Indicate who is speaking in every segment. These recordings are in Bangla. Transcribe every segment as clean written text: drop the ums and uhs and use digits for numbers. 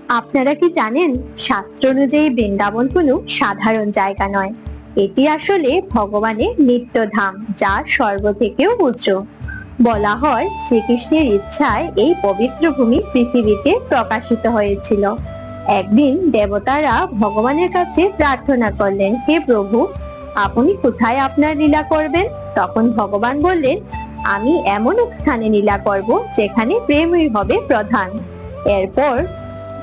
Speaker 1: আপনারা কি জানেন, শাস্ত্র অনুযায়ী বৃন্দাবন কোনো সাধারণ জায়গা নয়। এটি আসলে ভগবানের নিত্যধাম, যা স্বর্গ থেকেও উচ্চ। বলা হয় শ্রীকৃষ্ণের ইচ্ছায় এই পবিত্র ভূমি পৃথিবীতে প্রকাশিত হয়েছিল। একদিন দেবতারা ভগবানের কাছে প্রার্থনা করলেন, হে প্রভু, আপনি কোথায় আপনার লীলা করবেন? তখন ভগবান বললেন, আমি এমন এক স্থানে লীলা করব যেখানে প্রেমই হবে প্রধান। এরপর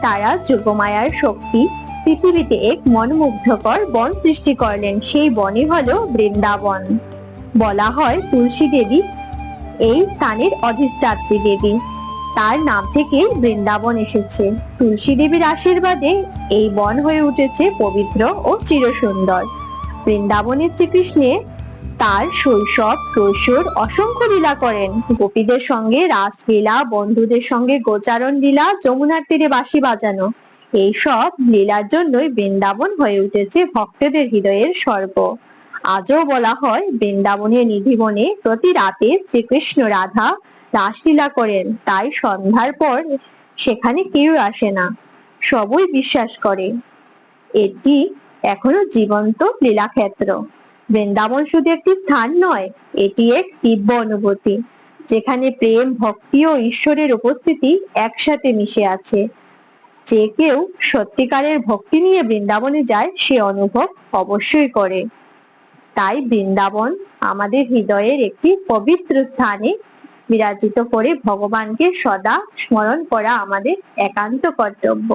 Speaker 1: তারা যোগমায়ার শক্তি পৃথিবীতে এক মনোমুগ্ধকর বন সৃষ্টি করলেন। সেই বনই হলো বৃন্দাবন। বলা হয় তুলসী দেবী এই স্থানের অধিষ্ঠাত্রী দেবী। তার নাম থেকে বৃন্দাবন এসেছে। তুলসী দেবীর আশীর্বাদে এই বন হয়ে উঠেছে পবিত্র ও চিরসুন্দর। বৃন্দাবনের শ্রীকৃষ্ণে তার শৈশব কৈশোর অসংখ্য লীলা করেন। গোপীদের সঙ্গে রাসলীলা, বন্ধুদের সঙ্গে গোচারণ লীলা, যমুনার তীরে বাঁশি বাজানো, এইসব লীলার জন্যই বৃন্দাবন হয়ে উঠেছে ভক্তদের হৃদয়ের স্বর্গ। আজও বলা হয় বৃন্দাবনের নিধিবনে প্রতি রাতে শ্রীকৃষ্ণ রাধা রাসলীলা করেন, তাই সন্ধ্যার পর সেখানে কেউ আসে না। সবই বিশ্বাস করে এটি এখনো জীবন্ত লীলাক্ষেত্র। বৃন্দাবন শুধু একটি স্থান নয়, এটি এক দিব্য অনুভূতি, যেখানে প্রেম, ভক্তি ও ঈশ্বরের উপস্থিতি একসাথে মিশে আছে। যে কেউ সত্যিকারের ভক্তি নিয়ে বৃন্দাবনে যায়, সে অনুভব অবশ্যই করে। তাই বৃন্দাবন আমাদের হৃদয়ের একটি পবিত্র স্থানে বিরাজিত করে ভগবানকে সদা স্মরণ করা আমাদের একান্ত কর্তব্য।